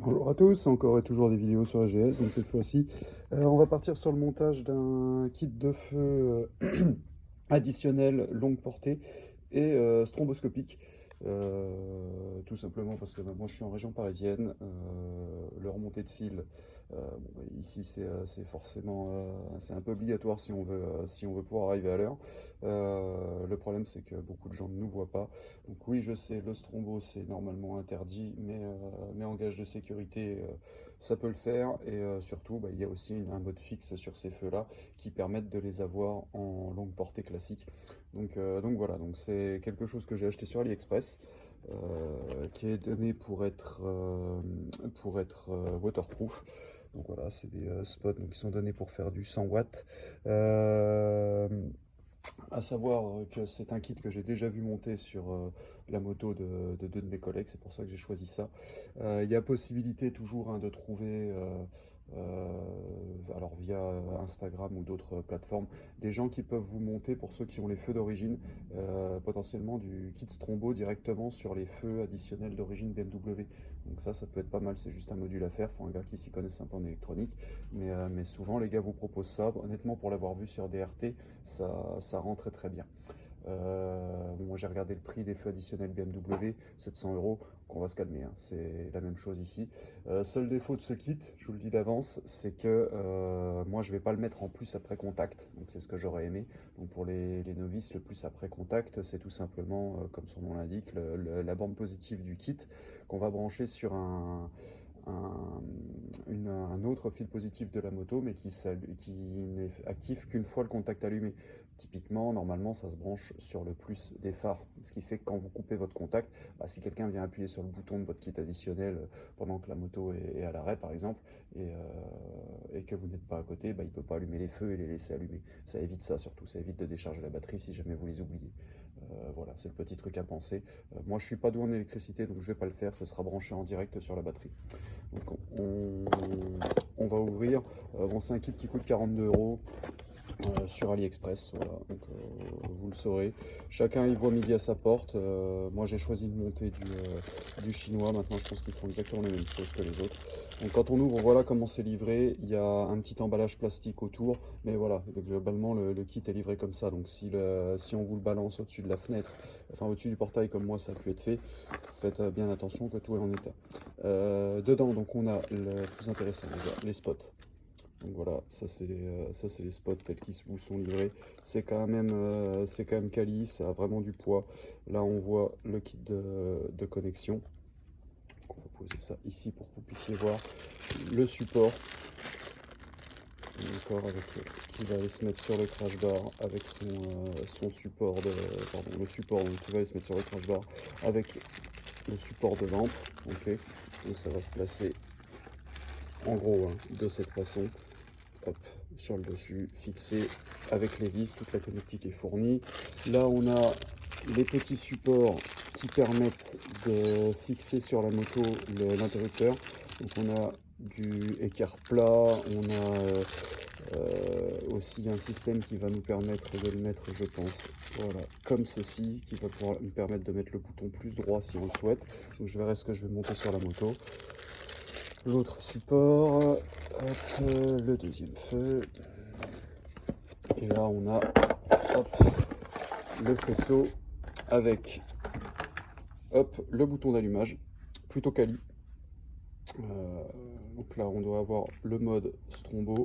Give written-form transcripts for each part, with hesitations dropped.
Bonjour à tous, encore et toujours des vidéos sur AGS, donc cette fois-ci, on va partir sur le montage d'un kit de feu additionnel longue portée et stromboscopique. Tout simplement parce que bah, moi je suis en région parisienne, le remontée de fil, bon, bah, ici c'est forcément c'est un peu obligatoire si on veut pouvoir arriver à l'heure. Le problème c'est que beaucoup de gens ne nous voient pas. Donc oui, je sais, le strombo c'est normalement interdit, mais en gage de sécurité, ça peut le faire. Et surtout, bah, il y a aussi un mode fixe sur ces feux-là qui permettent de les avoir en longue portée classique. Donc voilà, donc c'est quelque chose que j'ai acheté sur AliExpress, qui est donné pour être waterproof. Donc voilà, c'est des spots donc, qui sont donnés pour faire du 100 watts. Euh, à savoir que c'est un kit que j'ai déjà vu monter sur la moto de deux de mes collègues, c'est pour ça que j'ai choisi ça. Il y a possibilité toujours hein, de trouver, alors via Instagram ou d'autres plateformes, des gens qui peuvent vous monter, pour ceux qui ont les feux d'origine, potentiellement du kit Strombo directement sur les feux additionnels d'origine BMW. Donc ça peut être pas mal, c'est juste un module à faire, il faut un gars qui s'y connaisse un peu en électronique. Mais souvent les gars vous proposent ça. Honnêtement, pour l'avoir vu sur DRT, ça rend très très bien. Bon, moi j'ai regardé le prix des feux additionnels BMW, 700 euros, qu'on va se calmer, hein, c'est la même chose ici. Seul défaut de ce kit, je vous le dis d'avance, c'est que moi je vais pas le mettre en plus après contact, donc c'est ce que j'aurais aimé. Donc pour les novices, le plus après contact, c'est tout simplement, comme son nom l'indique, la bande positive du kit qu'on va brancher sur un, un autre fil positif de la moto, mais qui n'est actif qu'une fois le contact allumé. Typiquement, normalement, ça se branche sur le plus des phares, ce qui fait que quand vous coupez votre contact, bah, si quelqu'un vient appuyer sur le bouton de votre kit additionnel pendant que la moto est à l'arrêt, par exemple, et que vous n'êtes pas à côté, bah, il ne peut pas allumer les feux et les laisser allumer. Ça évite ça surtout, ça évite de décharger la batterie si jamais vous les oubliez. Voilà, c'est le petit truc à penser. Moi, je suis pas doué en électricité, donc je vais pas le faire, ce sera branché en direct sur la batterie. Donc on va ouvrir. Bon, c'est un kit qui coûte 42 euros sur AliExpress. Voilà. Donc vous le saurez. Chacun y voit midi à sa porte. Moi j'ai choisi de monter du chinois. Maintenant je pense qu'ils font exactement la même chose que les autres. Donc quand on ouvre, voilà comment c'est livré. Il y a un petit emballage plastique autour. Mais voilà, globalement le kit est livré comme ça. Donc si on vous le balance au-dessus de la fenêtre, enfin au-dessus du portail comme moi ça a pu être fait, faites bien attention que tout est en état. Dedans, donc on a le plus intéressant déjà, les spots. Donc voilà, ça c'est les spots tels qu'ils vous sont livrés. C'est quand même quali, ça a vraiment du poids. Là on voit le kit de connexion. Donc, on va poser ça ici pour que vous puissiez voir le support. D'accord, qui va aller se mettre sur le crash bar avec son support pardon, le support donc, qui va aller se mettre sur le crash bar avec le support de lampe. Ok, donc ça va se placer en gros hein, de cette façon. Hop, sur le dessus, fixé avec les vis, toute la connectique est fournie. Là, on a les petits supports qui permettent de fixer sur la moto l'interrupteur. Donc on a du écart plat, on a aussi un système qui va nous permettre de le mettre, je pense, voilà, comme ceci, qui va pouvoir nous permettre de mettre le bouton plus droit si on le souhaite. Donc je verrai ce que je vais monter sur la moto. L'autre support, hop, le deuxième feu. Et là, on a hop, le faisceau avec hop, le bouton d'allumage, plutôt quali. Donc là, on doit avoir le mode strombo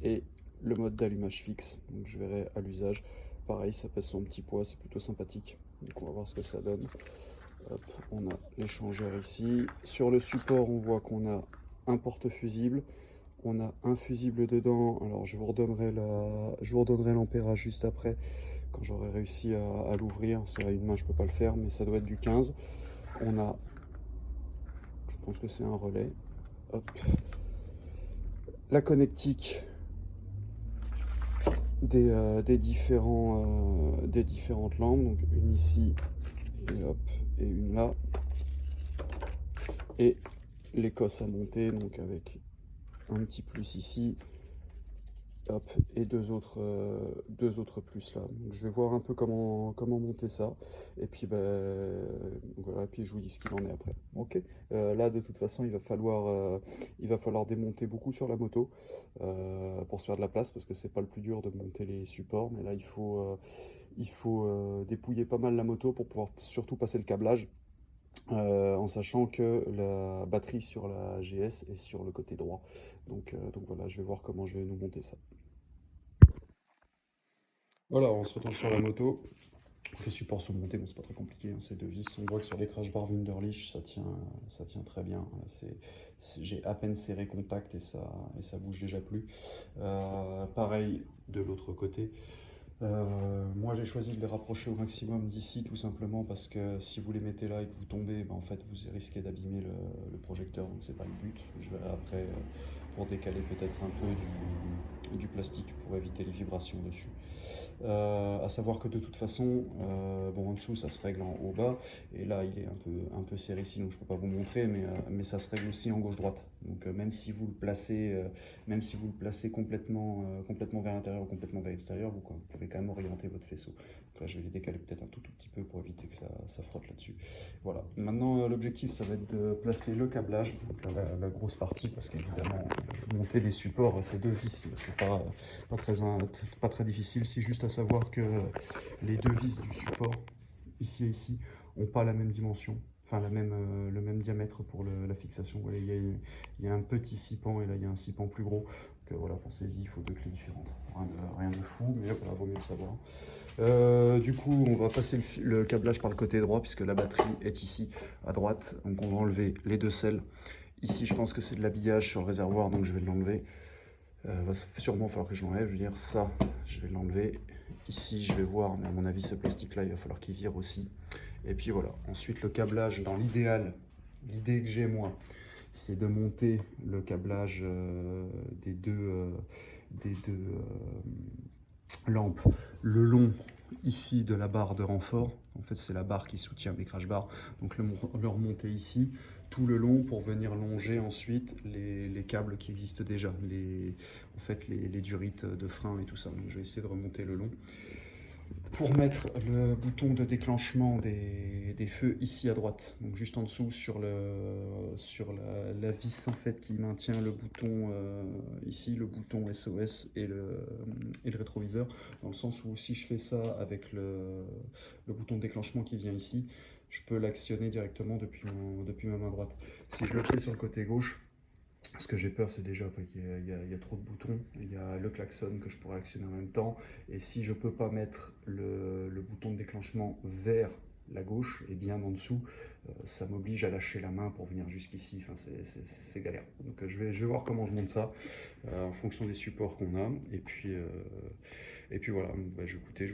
et le mode d'allumage fixe. Donc je verrai à l'usage. Pareil, ça pèse son petit poids, c'est plutôt sympathique. Donc on va voir ce que ça donne. Hop, on a l'échangeur ici. Sur le support, on voit qu'on a un porte-fusible. On a un fusible dedans. Alors je vous redonnerai l'ampérage juste après, quand j'aurai réussi à l'ouvrir. C'est à une main, je peux pas le faire, mais ça doit être du 15. On a, je pense que c'est un relais. Hop. La connectique des différentes lampes. Donc une ici et hop, et une là. Et l'écosse à monter, donc avec un petit plus ici Hop, et deux autres plus là. Donc, je vais voir un peu comment monter ça. Et puis, voilà, et puis je vous dis ce qu'il en est après. Ok. Là, de toute façon, il va falloir démonter beaucoup sur la moto pour se faire de la place parce que c'est pas le plus dur de monter les supports. Mais là, il faut dépouiller pas mal la moto pour pouvoir surtout passer le câblage. En sachant que la batterie sur la GS est sur le côté droit. Donc voilà, je vais voir comment je vais nous monter ça. Voilà, on se retrouve sur la moto. Les supports sont montés, bon, c'est pas très compliqué, hein, c'est deux vis. On voit que sur les crash bars Wunderlich, ça tient très bien. J'ai à peine serré contact et ça bouge déjà plus. Pareil de l'autre côté. Moi j'ai choisi de les rapprocher au maximum d'ici tout simplement parce que si vous les mettez là et que vous tombez, en fait vous risquez d'abîmer le projecteur, donc c'est pas le but. Je vais après pour décaler peut-être un peu du plastique pour éviter les vibrations dessus. À savoir que de toute façon, bon en dessous ça se règle en haut-bas, et là il est un peu serré ici, donc je peux pas vous montrer, mais ça se règle aussi en gauche-droite. Donc même si vous le placez complètement vers l'intérieur ou complètement vers l'extérieur, vous pouvez quand même orienter votre faisceau. Donc là je vais les décaler peut-être un tout petit peu pour éviter que ça frotte là-dessus. Voilà, maintenant l'objectif ça va être de placer le câblage, donc là, la grosse partie, parce qu'évidemment monter des supports, ces deux vis, c'est pas très difficile, c'est juste à savoir que les deux vis du support, ici et ici, n'ont pas la même dimension, enfin le même diamètre pour la fixation. Voilà, il y a un petit scipan et là il y a un scipan plus gros. Donc voilà, pensez-y, il faut deux clés différentes. Rien de fou, mais voilà, vaut mieux le savoir. Du coup, on va passer le câblage par le côté droit puisque la batterie est ici à droite. Donc on va enlever les deux selles. Ici, je pense que c'est de l'habillage sur le réservoir, donc je vais l'enlever. Va sûrement falloir que je l'enlève, je veux dire ça, je vais l'enlever. Ici, je vais voir, mais à mon avis, ce plastique-là, il va falloir qu'il vire aussi. Et puis voilà, ensuite le câblage, dans l'idéal, l'idée que j'ai moi, c'est de monter le câblage des deux lampes le long ici de la barre de renfort. En fait, c'est la barre qui soutient mes crash bars. Donc le remonter ici tout le long pour venir longer ensuite les câbles qui existent déjà, en fait les durites de frein et tout ça. Donc je vais essayer de remonter le long pour mettre le bouton de déclenchement des feux ici à droite, donc juste en dessous sur la vis en fait qui maintient le bouton ici, le bouton SOS et le rétroviseur, dans le sens où si je fais ça avec le bouton de déclenchement qui vient ici, je peux l'actionner directement depuis ma main droite. Si je le fais sur le côté gauche, ce que j'ai peur, c'est déjà qu'il y a trop de boutons. Il y a le klaxon que je pourrais actionner en même temps. Et si je ne peux pas mettre le bouton de déclenchement vers la gauche et bien en dessous, ça m'oblige à lâcher la main pour venir jusqu'ici. Enfin, c'est galère. Donc je vais voir comment je monte ça en fonction des supports qu'on a. Et puis voilà, écoutez,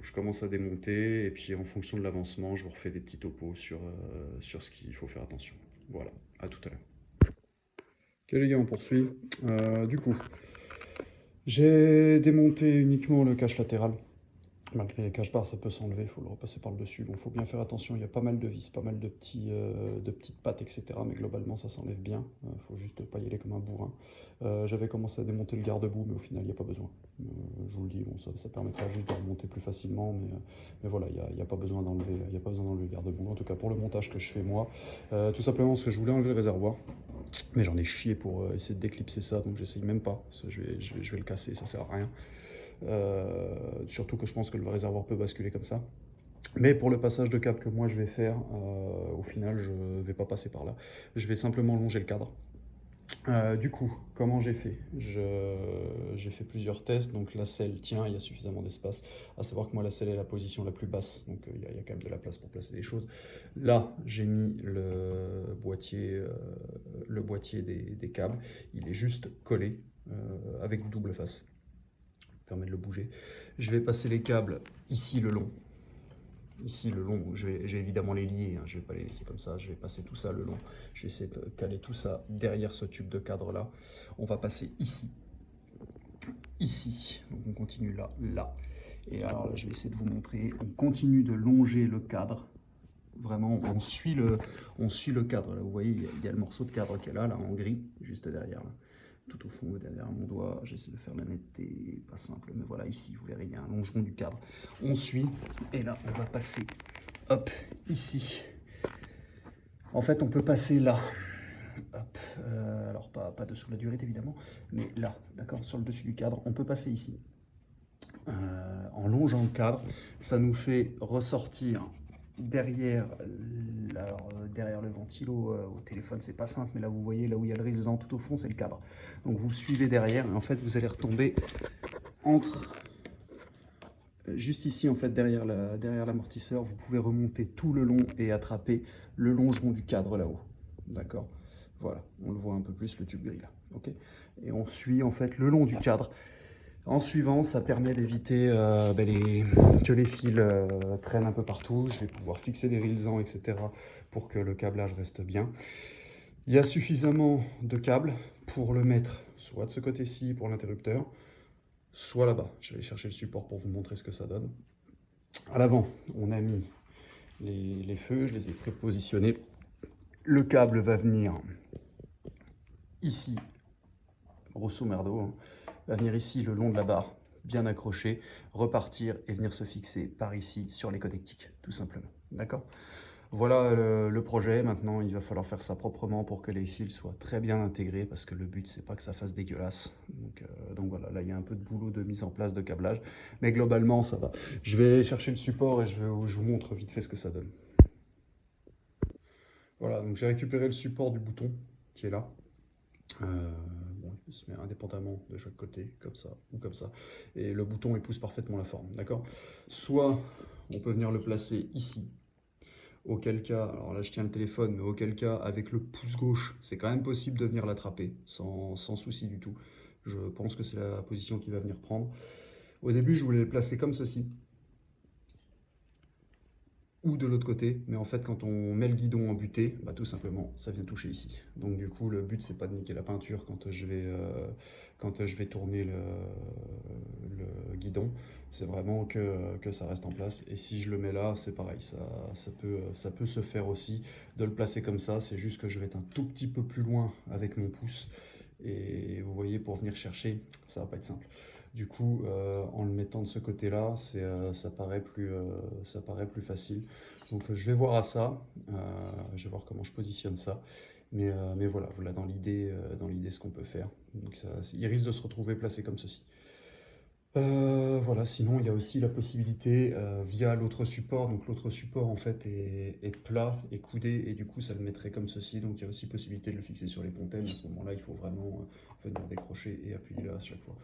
je commence à démonter. Et puis en fonction de l'avancement, je vous refais des petits topos sur ce qu'il faut faire attention. Voilà, à tout à l'heure. Ok les gars, on poursuit. Du coup, j'ai démonté uniquement le cache latéral. Malgré les cache bars, ça peut s'enlever, il faut le repasser par le dessus. Bon, il faut bien faire attention, il y a pas mal de vis, pas mal de petites pattes, etc. Mais globalement, ça s'enlève bien. Il faut juste pas y aller comme un bourrin. J'avais commencé à démonter le garde-boue, mais au final, il n'y a pas besoin. Je vous le dis, bon, ça permettra juste de remonter plus facilement, mais voilà, il n'y a pas besoin d'enlever le garde-boue. En tout cas, pour le montage que je fais moi, tout simplement parce que je voulais enlever le réservoir. Mais j'en ai chié pour essayer de déclipser ça, donc j'essaye même pas. Je vais le casser, ça sert à rien. Surtout que je pense que le réservoir peut basculer comme ça. Mais pour le passage de câble que moi je vais faire, au final je ne vais pas passer par là. Je vais simplement longer le cadre. Du coup, comment j'ai fait? J'ai fait plusieurs tests, donc la selle tient, il y a suffisamment d'espace. À savoir que moi la selle est la position la plus basse, donc il y a quand même de la place pour placer des choses. Là, j'ai mis le boîtier des câbles, il est juste collé avec du double face. Permet de le bouger. Je vais passer les câbles ici le long. Ici le long, je vais évidemment les lier, hein, je ne vais pas les laisser comme ça, je vais passer tout ça le long. Je vais essayer de caler tout ça derrière ce tube de cadre là. On va passer ici. Ici. Donc on continue là, là. Et alors là, je vais essayer de vous montrer. On continue de longer le cadre. Vraiment, on suit le cadre. Là, vous voyez, il y a le morceau de cadre qui est là, en gris, juste derrière. Là. tout au fond derrière mon doigt. J'essaie de faire la netteté, pas simple, mais voilà, ici, vous verrez, il y a un longeron du cadre. On suit, et là, on va passer, hop, ici. En fait, on peut passer là. Hop, alors pas dessous la durite évidemment, mais là, d'accord, sur le dessus du cadre, on peut passer ici. En longeant le cadre, ça nous fait ressortir derrière, derrière le ventilo au téléphone, c'est pas simple, mais là vous voyez, là où il y a le résilient tout au fond, c'est le cadre. Donc vous suivez derrière, et en fait vous allez retomber entre, juste ici en fait, derrière l'amortisseur, vous pouvez remonter tout le long et attraper le longeron du cadre là-haut, d'accord. Voilà, on le voit un peu plus, le tube gris là, ok. Et on suit en fait le long du cadre. En suivant, ça permet d'éviter que les fils traînent un peu partout. Je vais pouvoir fixer des résistants, etc. pour que le câblage reste bien. Il y a suffisamment de câbles pour le mettre soit de ce côté-ci pour l'interrupteur, soit là-bas. Je vais aller chercher le support pour vous montrer ce que ça donne. À l'avant, on a mis les feux, je les ai prépositionnés. Le câble va venir ici, grosso merdo, hein, va venir ici le long de la barre, bien accroché, repartir et venir se fixer par ici sur les connectiques, tout simplement. D'accord? Voilà le projet. Maintenant, il va falloir faire ça proprement pour que les fils soient très bien intégrés, parce que le but, c'est pas que ça fasse dégueulasse. Donc voilà, là, il y a un peu de boulot de mise en place de câblage, mais globalement, ça va. Je vais chercher le support et je vous montre vite fait ce que ça donne. Voilà, donc j'ai récupéré le support du bouton qui est là. Bon, il se met indépendamment de chaque côté, comme ça ou comme ça. Et le bouton épouse parfaitement la forme, d'accord? Soit on peut venir le placer ici, auquel cas, alors là je tiens le téléphone, mais auquel cas avec le pouce gauche, c'est quand même possible de venir l'attraper, sans souci du tout. Je pense que c'est la position qu'il va venir prendre. Au début, je voulais le placer comme ceci, ou de l'autre côté, mais en fait quand on met le guidon en butée, bah, tout simplement ça vient toucher ici. Donc du coup le but c'est pas de niquer la peinture quand je vais tourner le guidon, c'est vraiment que ça reste en place. Et si je le mets là, c'est pareil, ça peut se faire aussi de le placer comme ça, c'est juste que je vais être un tout petit peu plus loin avec mon pouce, et vous voyez, pour venir chercher, ça va pas être simple. Du coup, en le mettant de ce côté-là, ça paraît plus facile. Donc je vais voir à ça, je vais voir comment je positionne ça. Mais voilà, voilà dans l'idée ce qu'on peut faire. Donc il risque de se retrouver placé comme ceci. Voilà, sinon il y a aussi la possibilité via l'autre support. Donc l'autre support en fait est plat et coudé, et du coup ça le mettrait comme ceci. Donc il y a aussi possibilité de le fixer sur les pontèmes. À ce moment-là, il faut vraiment venir décrocher et appuyer là à chaque fois.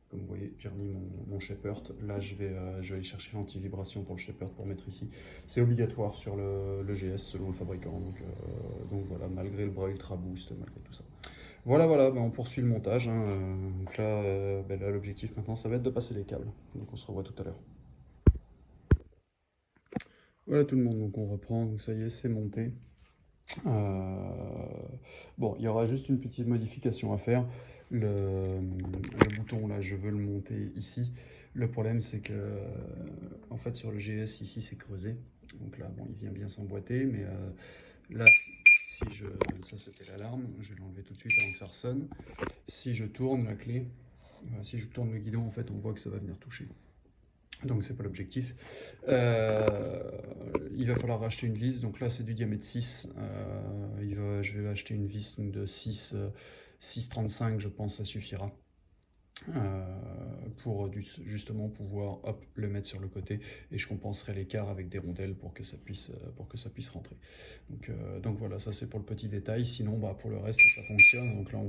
Comme vous voyez, j'ai remis mon Shepherd. Là, je vais aller chercher l'anti-vibration pour le Shepherd pour mettre ici. C'est obligatoire sur le GS selon le fabricant. Donc voilà, malgré le bras Ultra Boost, malgré tout ça. Voilà, voilà, on poursuit le montage, hein. Donc là, là, l'objectif maintenant, ça va être de passer les câbles. Donc on se revoit tout à l'heure. Voilà tout le monde, donc on reprend. Donc ça y est, c'est monté. Bon, il y aura juste une petite modification à faire. Le bouton, là, je veux le monter ici. Le problème, c'est que, en fait, sur le GS, ici, c'est creusé. Donc là, bon, il vient bien s'emboîter, mais là, ça c'était l'alarme, je vais l'enlever tout de suite avant que ça ressonne. Si je tourne la clé, voilà, si je tourne le guidon, en fait, on voit que ça va venir toucher. Donc c'est pas l'objectif. Il va falloir racheter une vis. Donc là c'est du diamètre 6. Je vais acheter une vis de 6,35, je pense ça suffira. Pour justement pouvoir le mettre sur le côté, et je compenserai l'écart avec des rondelles pour que ça puisse rentrer. Donc voilà, ça c'est pour le petit détail. Sinon pour le reste ça fonctionne. Donc là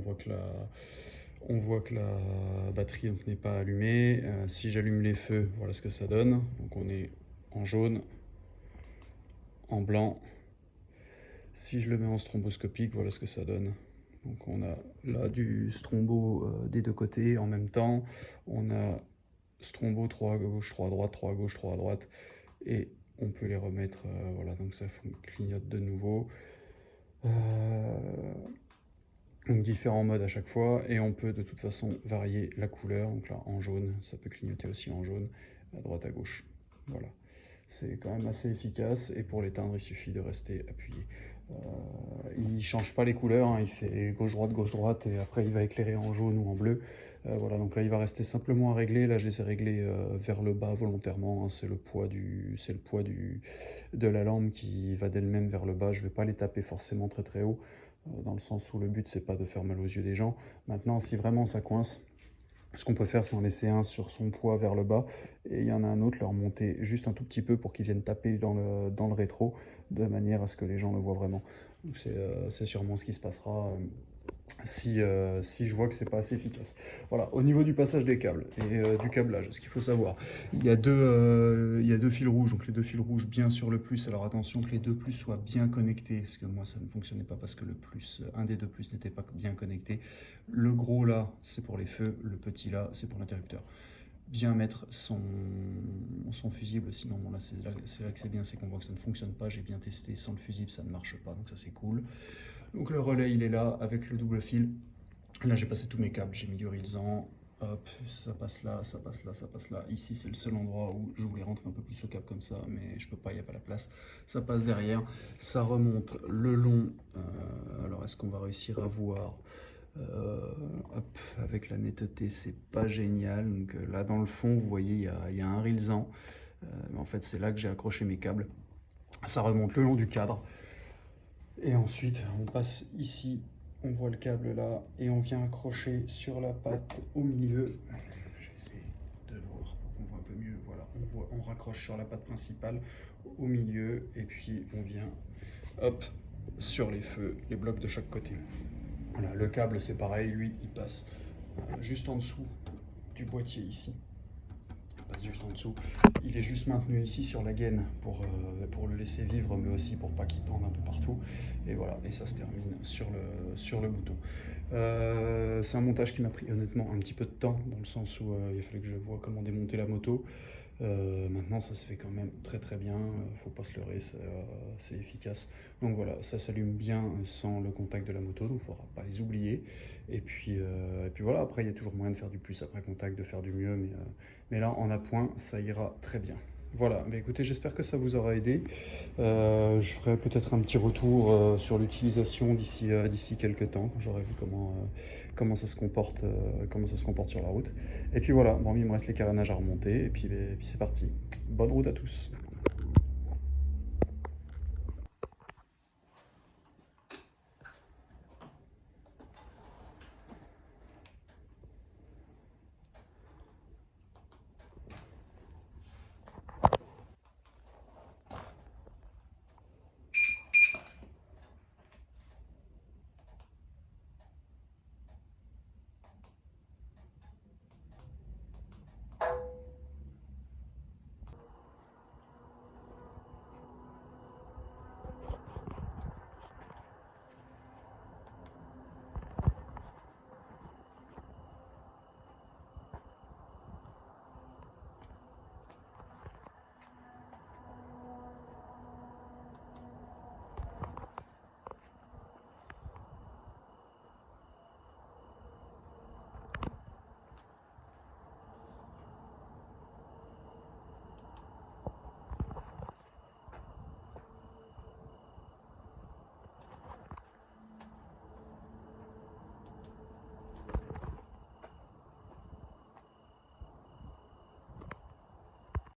on voit que la batterie n'est pas allumée. Si j'allume les feux, voilà ce que ça donne. Donc on est en jaune, en blanc. Si je le mets en stromboscopique, voilà ce que ça donne. Donc on a là du strombo des deux côtés en même temps. On a strombo 3 à gauche, 3 à droite, 3 à gauche, 3 à droite. Et on peut les remettre, voilà, donc ça clignote de nouveau. Donc différents modes à chaque fois, et on peut de toute façon varier la couleur. Donc là en jaune, ça peut clignoter aussi en jaune, à droite à gauche. Voilà, c'est quand même assez efficace, et pour l'éteindre il suffit de rester appuyé. change pas les couleurs, hein, il fait gauche droite et après il va éclairer en jaune ou en bleu. Voilà, donc là il va rester simplement à régler. Là je les ai réglés vers le bas volontairement, hein. C'est le poids de la lampe qui va d'elle-même vers le bas. Je vais pas les taper forcément très haut, dans le sens où le but c'est pas de faire mal aux yeux des gens. Maintenant, si vraiment ça coince, ce qu'on peut faire, c'est en laisser un sur son poids vers le bas et il y en a un autre, leur monter juste un tout petit peu pour qu'ils viennent taper dans le rétro, de manière à ce que les gens le voient vraiment. Donc c'est sûrement ce qui se passera si je vois que c'est pas assez efficace. Voilà, au niveau du passage des câbles et du câblage, ce qu'il faut savoir, il y a deux fils rouges, donc les deux fils rouges bien sur le plus. Alors attention que les deux plus soient bien connectés, parce que moi ça ne fonctionnait pas parce que le plus, un des deux plus n'était pas bien connecté. Le gros là, c'est pour les feux, le petit là, c'est pour l'interrupteur. Bien mettre son fusible, sinon bon, là c'est là que c'est bien, c'est qu'on voit que ça ne fonctionne pas. J'ai bien testé, sans le fusible ça ne marche pas, donc ça c'est cool. Donc le relais il est là avec le double fil. Là j'ai passé tous mes câbles, j'ai mis du Rilsan, hop, ça passe là, ça passe là, ça passe là. Ici c'est le seul endroit où je voulais rentrer un peu plus au câble comme ça, mais je peux pas, il n'y a pas la place. Ça passe derrière, ça remonte le long. Alors est-ce qu'on va réussir à voir hop, avec la netteté, c'est pas génial. Donc là dans le fond, vous voyez, il y a un Rilsan. Mais en fait c'est là que j'ai accroché mes câbles. Ça remonte le long du cadre. Et ensuite, on passe ici, on voit le câble là, et on vient accrocher sur la patte au milieu. Je vais essayer de voir pour qu'on voit un peu mieux. Voilà, on raccroche sur la patte principale au milieu, et puis on vient, hop, sur les feux, les blocs de chaque côté. Voilà, le câble c'est pareil, lui il passe juste en dessous du boîtier ici. Juste en dessous. Il est juste maintenu ici sur la gaine pour le laisser vivre, mais aussi pour pas qu'il pende un peu partout. Et voilà, et ça se termine sur le bouton. C'est un montage qui m'a pris honnêtement un petit peu de temps, dans le sens où il fallait que je vois comment démonter la moto. Maintenant ça se fait quand même très bien, faut pas se leurrer, c'est efficace. Donc voilà, ça s'allume bien sans le contact de la moto, donc il faudra pas les oublier. Et puis voilà, après il y a toujours moyen de faire du plus après contact, de faire du mieux, mais là en appoint ça ira très bien. Voilà, bah écoutez, j'espère que ça vous aura aidé. Je ferai peut-être un petit retour sur l'utilisation d'ici quelques temps, quand j'aurai vu comment ça se comporte, sur la route. Et puis voilà, bon, il me reste les carénages à remonter, et puis c'est parti. Bonne route à tous.